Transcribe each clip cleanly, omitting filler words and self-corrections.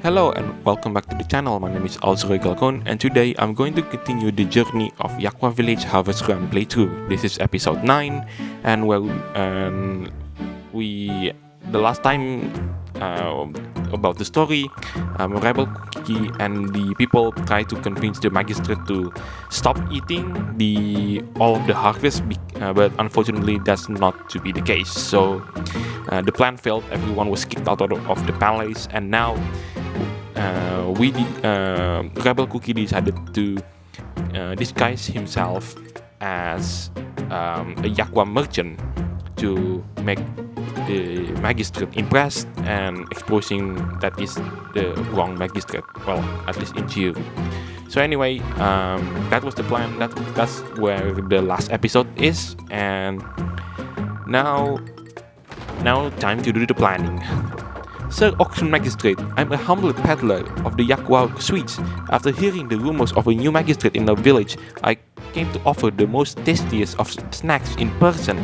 Hello and welcome back to the channel. My name is Galkon, and today I'm going to continue the journey of YakgwaVillageHarvestRun playthrough. This is episode 9, and the last time about the story, Rebel Cookie and the people tried to convince the magistrate to stop eating all of the harvest, but unfortunately that's not to be the case. So the plan failed. Everyone was kicked out of the palace, and now Rebel Cookie decided to disguise himself as a Yakgwa merchant to make the magistrate impressed and exposing that is the wrong magistrate. Well, at least in theory. So anyway, that was the plan. That's where the last episode is, and now time to do the planning. Sir Auction Magistrate, I'm a humble peddler of the Yakgwa sweets. After hearing the rumors of a new magistrate in our village, I came to offer the most tastiest of snacks in person.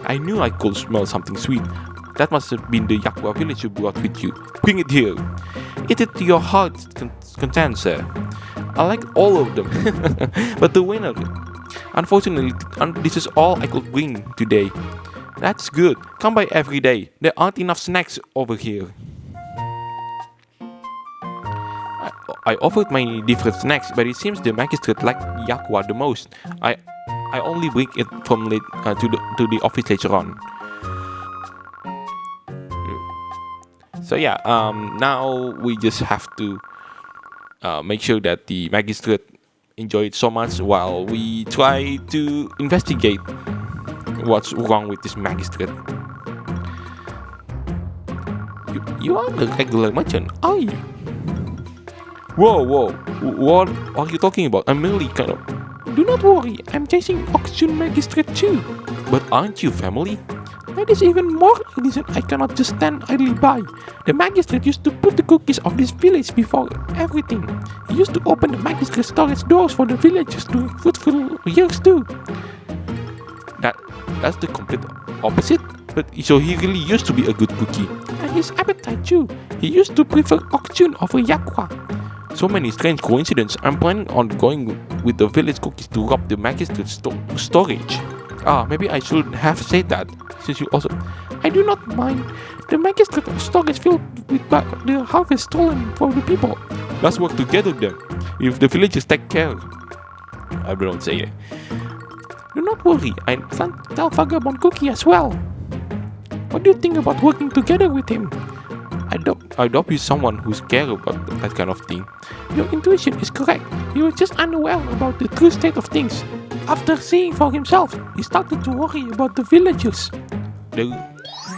I knew I could smell something sweet. That must have been the Yakgwa village you brought with you. Bring it here. Eat it to your heart's content, sir. I like all of them, but the winner. Unfortunately, this is all I could bring today. That's good. Come by every day. There aren't enough snacks over here. I offered my different snacks, but it seems the magistrate liked Yakgwa the most. I only bring it from to the office later on. So yeah, now we just have to make sure that the magistrate enjoy it so much while we try to investigate what's wrong with this magistrate. You are the regular merchant, are you? Whoa, what are you talking about? I'm merely kind of... Do not worry, I'm chasing auction magistrate too. But aren't you family? That is even more a reason I cannot just stand idly by. The magistrate used to put the cookies of this village before everything. He used to open the magistrate's storage doors for the villagers during fruitful years too. That's the complete opposite. But so he really used to be a good cookie. And his appetite too. He used to prefer auction over Yakgwa. So many strange coincidences. I'm planning on going with the village cookies to rob the magistrate's storage. Maybe I shouldn't have said that, since you also... I do not mind. The magistrate's storage filled with the harvest stolen for the people. Let's work together then. If the villagers take care. I don't say it. Do not worry, I plan to tell Vagabond Cookie as well. What do you think about working together with him? I doubt he's someone who's scared about that kind of thing. Your intuition is correct. He was just unaware about the true state of things. After seeing for himself, he started to worry about the villagers.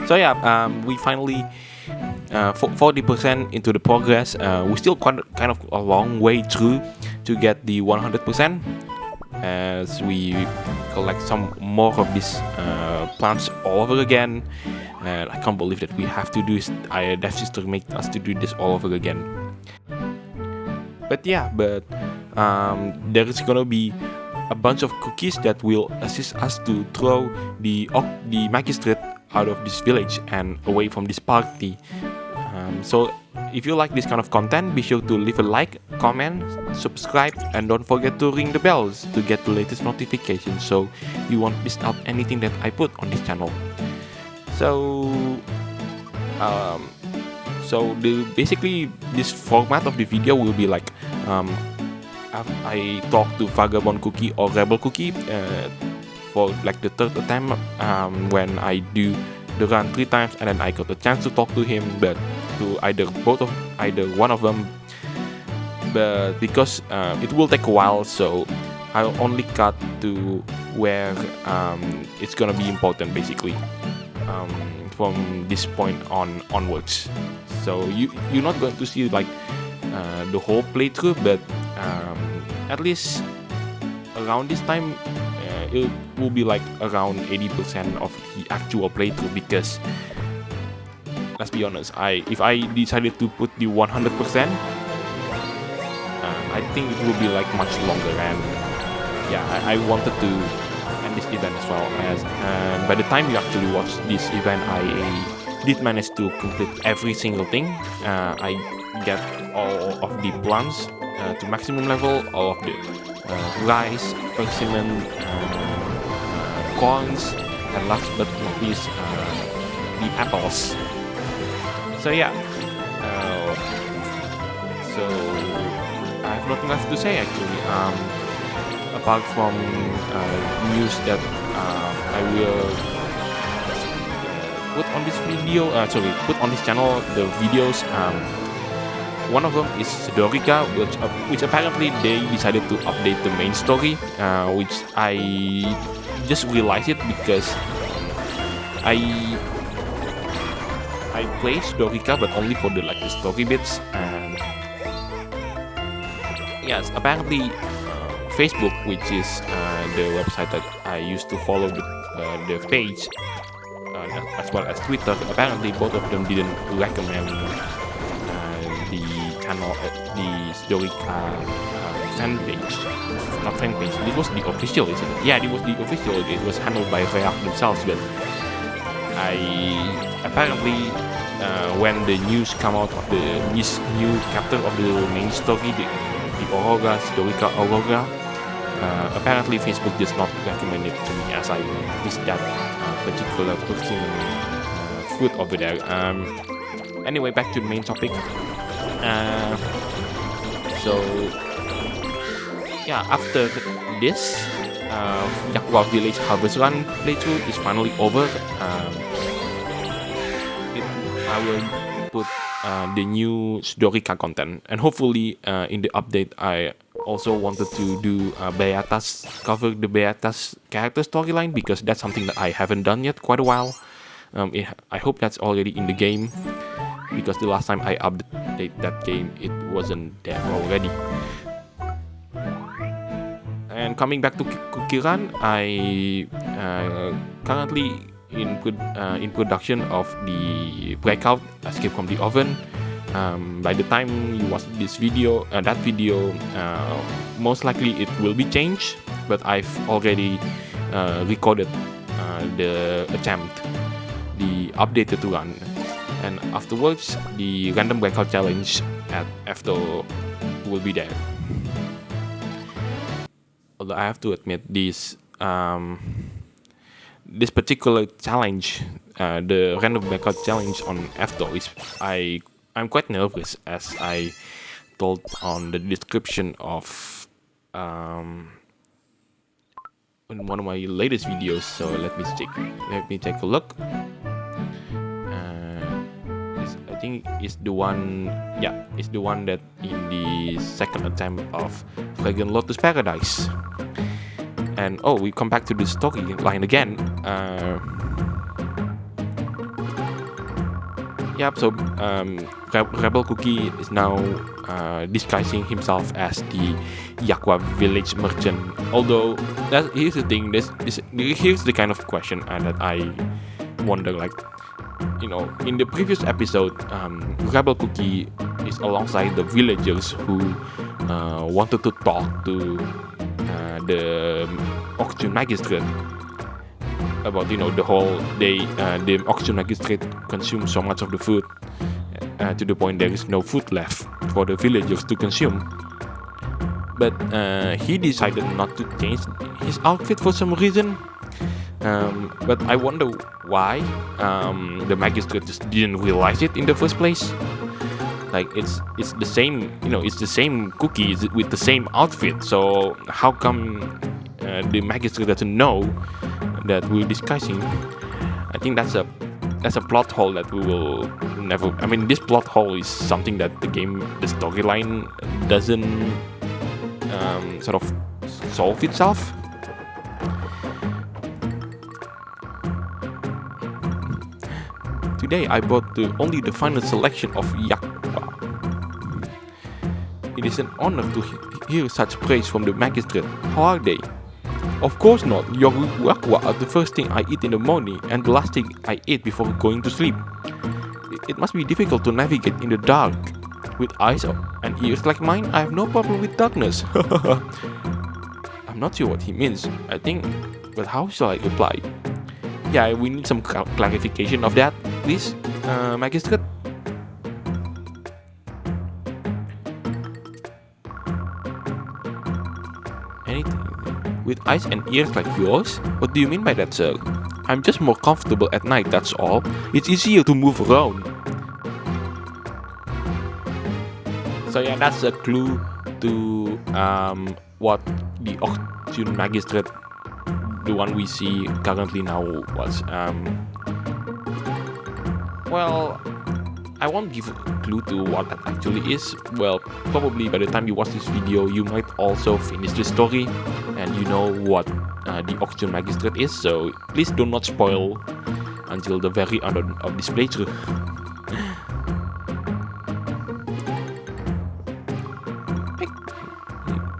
So yeah, we finally 40% into the progress. We're still kind of a long way through to get the 100%. As we collect some more of these plants all over again, and I can't believe that we have to do this. Devsisters made us to do this all over again. But yeah, there is gonna be a bunch of cookies that will assist us to throw the magistrate out of this village and away from this party. So if you like this kind of content, be sure to leave a like, comment, subscribe, and don't forget to ring the bells to get the latest notifications so you won't miss out anything that I put on this channel. So basically this format of the video will be like I talk to Vagabond Cookie or Rebel Cookie for like the third attempt when I do the run 3 times, and then I got a chance to talk to him, but to either one of them, but because it will take a while, so I'll only cut to where it's gonna be important basically from this point onwards. So you're not going to see like the whole playthrough, but at least around this time it will be like around 80% of the actual playthrough, because let's be honest, if I decided to put the 100%, I think it will be like much longer, and yeah, I wanted to end this event as well as, and by the time you actually watch this event, did manage to complete every single thing. I get all of the plants to maximum level, all of the rice, persimmon, corns, and last but not least, the apples. So yeah, so I have nothing left to say actually. Apart from news that I will put on this video, put on this channel the videos. One of them is Sidorika, which apparently they decided to update the main story, which I just realized it because I play Sidorika, but only for the story bits. And yes, apparently Facebook, which is the website that I used to follow the page, as well as Twitter, apparently both of them didn't recommend the channel, the Sidorika fan page. Not fan page, it was the official, isn't it? Yeah, it was the official. It was handled by React themselves, but apparently when the news come out of this new chapter of the main story, the Aurora, Sidorika Aurora, apparently Facebook does not recommend it to me, as I missed that particular persimmon fruit over there. Anyway, back to the main topic. So yeah, after this, YakgwaVillageHarvestRun playthrough is finally over. I will put the new Sidorika content, and hopefully in the update I also wanted to do cover the Beata's character storyline, because that's something that I haven't done yet quite a while. I hope that's already in the game, because the last time I updated that game it wasn't there already. And coming back to CookieRun, I currently in production of the Breakout Escape from the Oven. By the time you watch this video, that video, most likely it will be changed, but I've already recorded the attempt, the updated run, and afterwards the random breakout challenge at Efto will be there. Although I have to admit, this particular challenge, the random breakout challenge on Efto, I'm quite nervous, as I told on the description of in one of my latest videos. So let me take a look. I think it's the one. Yeah, it's the one that in the second attempt of Fragrant Lotus Paradise. And oh, we come back to the storyline again. Yep, so Rebel Cookie is now disguising himself as the Yakgwa village merchant. Although, here's the thing, here's the kind of question that I wonder, in the previous episode, Rebel Cookie is alongside the villagers who wanted to talk to the auction magistrate about the whole the auction magistrate consumed so much of the food to the point there is no food left for the villagers to consume. But he decided not to change his outfit for some reason. But I wonder why the magistrate just didn't realize it in the first place. It's the same, it's the same cookie with the same outfit. So how come the magistrate doesn't know that we're discussing? I think that's a plot hole that we will never. I mean, this plot hole is something that the storyline doesn't sort of solve itself. Today I bought only the final selection of Yakgwa. It is an honor to hear such praise from the magistrate. How are they? Of course not. Your Yakgwa are the first thing I eat in the morning and the last thing I eat before going to sleep. It must be difficult to navigate in the dark. With eyes and ears like mine, I have no problem with darkness. I'm not sure what he means. I think, but how shall I reply? Yeah, we need some clarification of that, please. magistrate. Anything with eyes and ears like yours? What do you mean by that, sir? I'm just more comfortable at night, that's all. It's easier to move around. So yeah, that's a clue to what the auction magistrate, the one we see currently now, was. Well, I won't give a clue to what that actually is. Well, probably by the time you watch this video, you might also finish the story and you know what the auction magistrate is. So please do not spoil until the very end of this playthrough.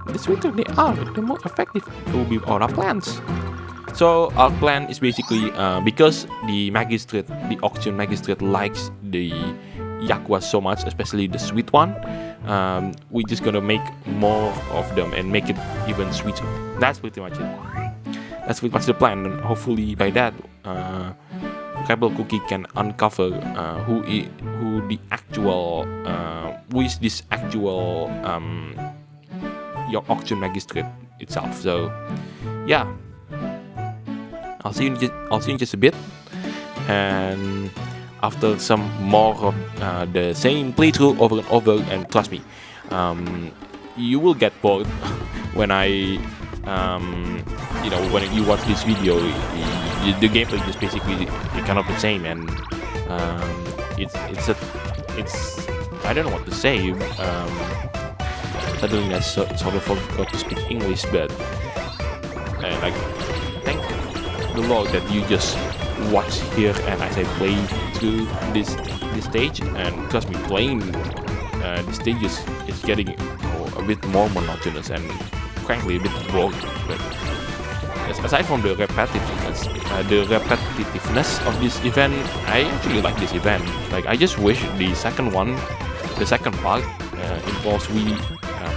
The sweeter they are, the more effective will be our plans. So our plan is basically because the auction magistrate likes the Yakgwa so much, especially the sweet one. We're just gonna make more of them and make it even sweeter. That's pretty much it. That's pretty much the plan, and hopefully by that, Rebel Cookie can uncover who is this actual your auction magistrate itself. So yeah, I'll see you in just a bit, and after some more of the same playthrough over and over, and trust me, you will get bored when when you watch this video. The gameplay is basically kind of the same, and it's I don't know what to say. Suddenly I sort of forgot to speak English, but like, thank the Lord that you just watch here and as I play through this stage, and trust me, playing the stages is getting a bit more monotonous and frankly a bit boring. But aside from the repetitiveness of this event, I actually like this event. Like, I just wish the second part involves we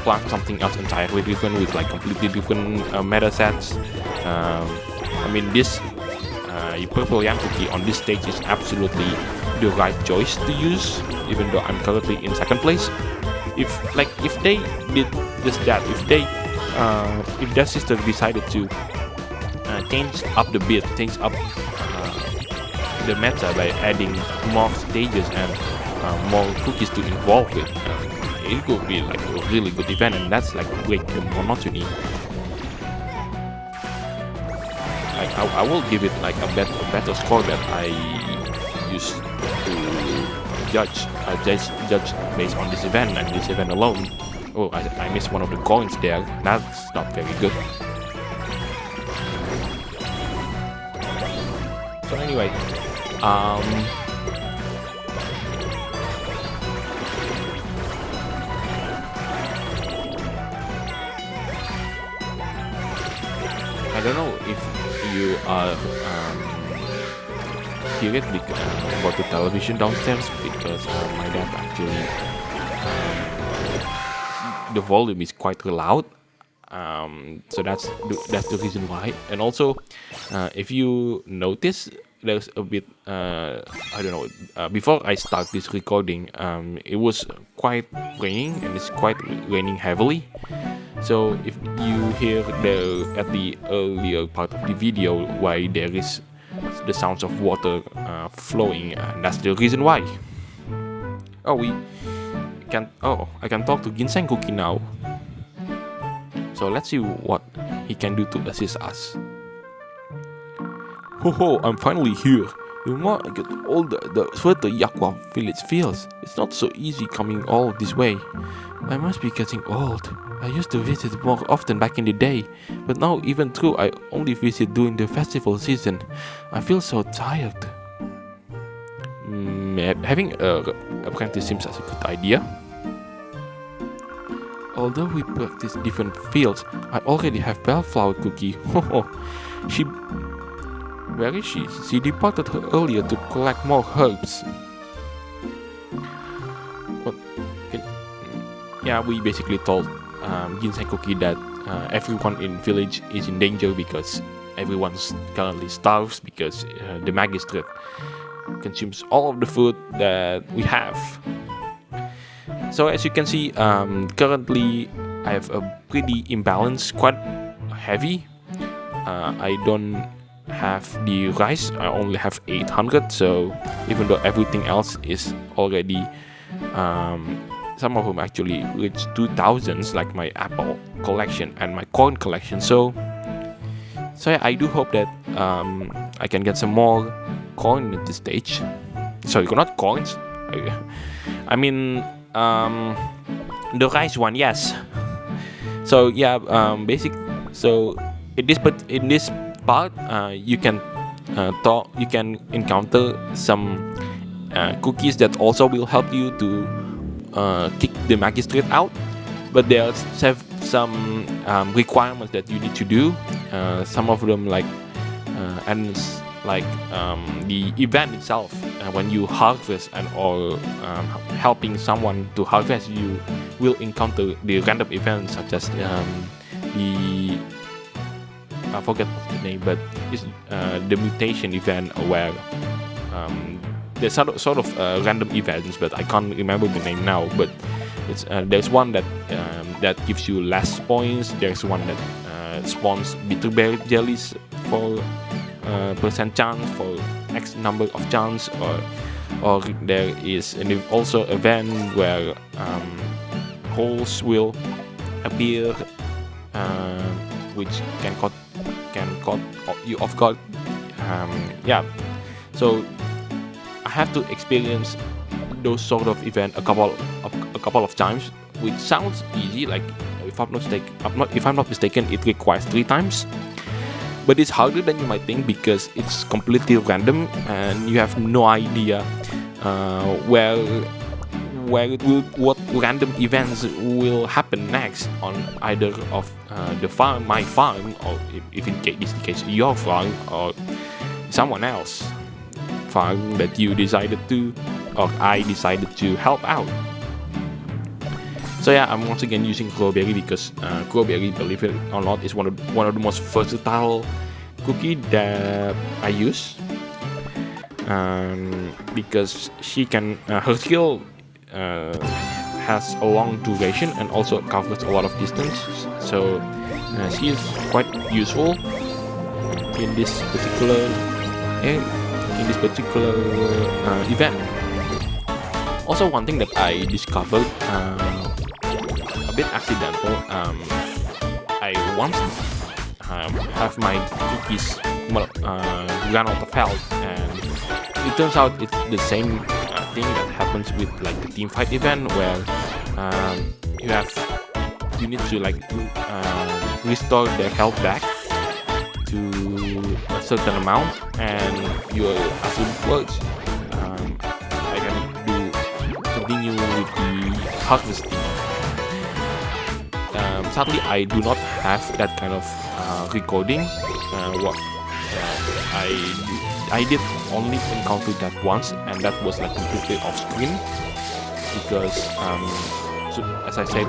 plan something else entirely different with like completely different meta sets. I mean, this purple yam cookie on this stage is absolutely the right choice to use, even though I'm currently in second place. If they did just that, if Devsisters decided to change up the meta by adding more stages and more cookies to involve with, it could be like a really good event, and that's like break the monotony. Like, I will give it like a better score that I used to judge based on this event and this event alone. Oh, I missed one of the coins there. That's not very good. So anyway, I don't know if you hear it about the television downstairs, because my dad actually the volume is quite loud, so that's the reason why. And also, if you notice, there's a bit I don't know, before I start this recording, it was quite raining, and it's quite raining heavily. So if you hear at the earlier part of the video why there is the sounds of water flowing, that's the reason why. I can talk to Ginseng Cookie now. So let's see what he can do to assist us. Ho, I'm finally here. The more I get older, the further Yakgwa village feels. It's not so easy coming all this way. I must be getting old. I used to visit more often back in the day, but now even though I only visit during the festival season, I feel so tired. Having an apprentice seems as a good idea. Although we practice different fields, I already have Bellflower Cookie. Where is she? She departed earlier to collect more herbs. Yeah, we basically told Ginseng Cookie that everyone in village is in danger because everyone currently starves because the magistrate consumes all of the food that we have. So as you can see, currently I have a pretty imbalanced, quite heavy. I don't have the rice. I only have 800. So even though everything else is already, some of them actually reach 2000s, like my apple collection and my corn collection. So yeah, I do hope that I can get some more corn at this stage. Sorry, not coins. I mean the rice one, yes. So yeah, So in this part, you can encounter some cookies that also will help you to kick the magistrate out. But there's some requirements that you need to do. Some of them the event itself. When you harvest or helping someone to harvest, you will encounter the random events such as I forget what's the name, but it's the mutation event where there's sort of random events, but I can't remember the name now. But it's there's one that gives you less points. There's one that spawns bitterberry jellies for percent chance, for X number of chance, or there is also an event where holes will appear, which can caught you off guard. Yeah, so I have to experience those sort of event a couple of times, which sounds easy. Like if I'm not mistaken, it requires 3 times. But it's harder than you might think because it's completely random and you have no idea what random events will happen next on either of my farm, or if in this case your farm, or someone else farm that you decided to, or I decided to help out. So yeah, I'm once again using crowberry because crowberry, believe it or not, is one of the most versatile cookie that I use. Because she can her skill has a long duration and also covers a lot of distance. So she is quite useful in this particular event. Also, one thing that I discovered, a bit accidental, I once have my cookies run out of health, and it turns out it's the same thing that happens with like the team fight event, where you need to restore their health back to a certain amount, and afterwards I can continue with the harvesting. Sadly, I do not have that kind of recording. I did only encounter that once, and that was like completely off screen because, so as I said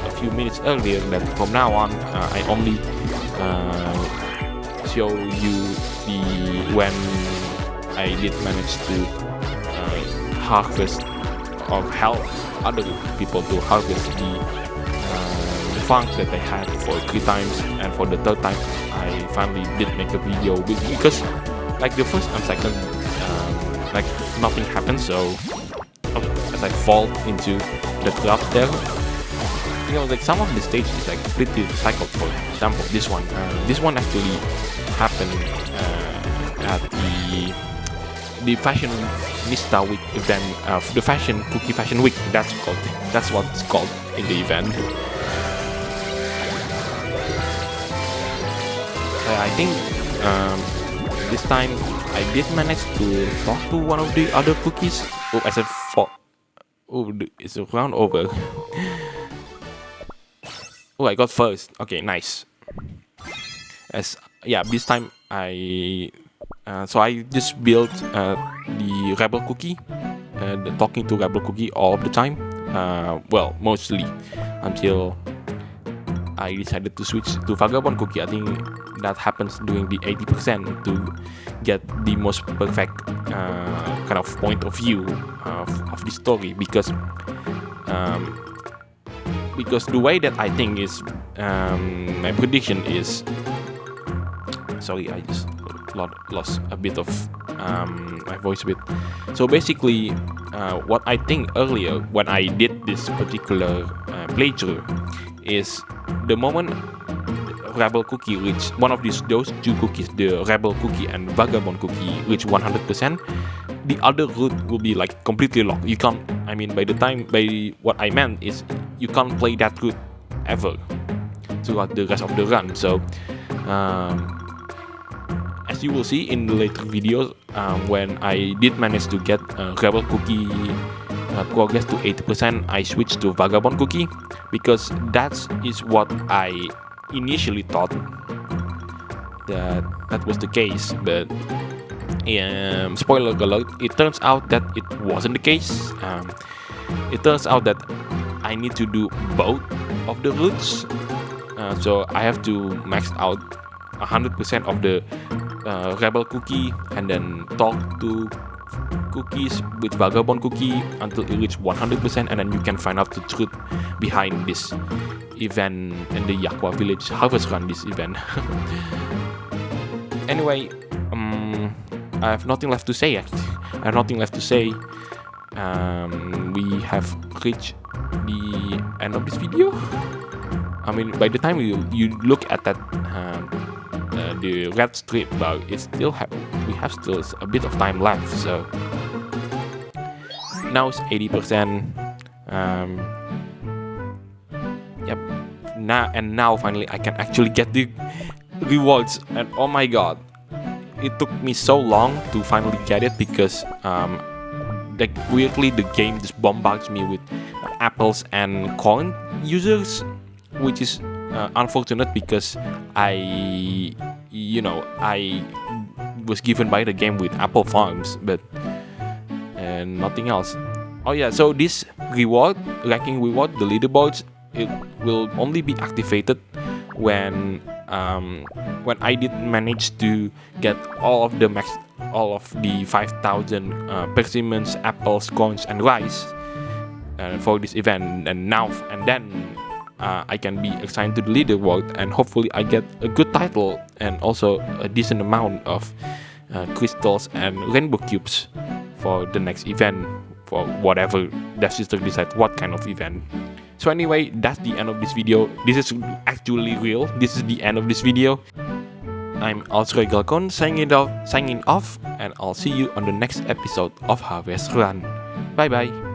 a few minutes earlier, that from now on I only show you when I did manage to harvest or help other people to harvest the farms that I had for 3 times, and for the 3rd time I finally did make a video because like the first and second like nothing happened. So as I fall into the trap there, like some of the stages is like completely recycled. For example, this one actually happened at the Fashionista Week event, the Cookie Fashion Week. That's what it's called in the event. I think this time I did manage to talk to one of the other cookies. Oh, I said it's a round over. Oh, I got first. Okay, nice. This time so I just built the Rebel Cookie, talking to Rebel Cookie all of the time. Well, mostly until I decided to switch to Vagabond Cookie. I think that happens during the 80% to get the most perfect kind of point of view of the story, because the way that I think is my prediction is, sorry, I just lost a bit of my voice a bit. So basically, what I think earlier when I did this particular playthrough is the moment Rebel Cookie reach those 2 cookies, the Rebel Cookie and Vagabond Cookie reach 100%, the other route will be like completely locked. You can't, I mean, by what I meant is you can't play that route ever throughout the rest of the run. So as you will see in the later videos, when I did manage to get Rebel Cookie progress to 80%, I switched to Vagabond Cookie, because that is what I initially thought that was the case. But spoiler alert, it turns out that it wasn't the case. It turns out that I need to do both of the routes, so I have to max out 100% of the Rebel Cookie and then talk to cookies with Vagabond Cookie until it reaches 100%, and then you can find out the truth behind this event and the YakgwaVillageHarvestRun, this event. Anyway, I have nothing left to say actually. I have nothing left to say. We have reached the end of this video. I mean, by the time you look at that the red strip bar, we have still a bit of time left. So now it's 80%. Yep. Now finally I can actually get the rewards, and oh my god, it took me so long to finally get it, because weirdly the game just bombards me with apples and corn users, which is unfortunate, because I was given by the game with apple farms, but nothing else. Oh yeah, so this ranking reward, the leaderboards, it will only be activated when I did manage to get all of the 5,000 persimmons, apples, corns, and rice for this event, and then I can be assigned to the leaderboard, and hopefully I get a good title and also a decent amount of crystals and rainbow cubes for the next event, for whatever Devsisters decide what kind of event. So anyway, that's the end of this video. This is actually real. This is the end of this video. I'm Galcon signing off, and I'll see you on the next episode of Harvest Run. Bye bye.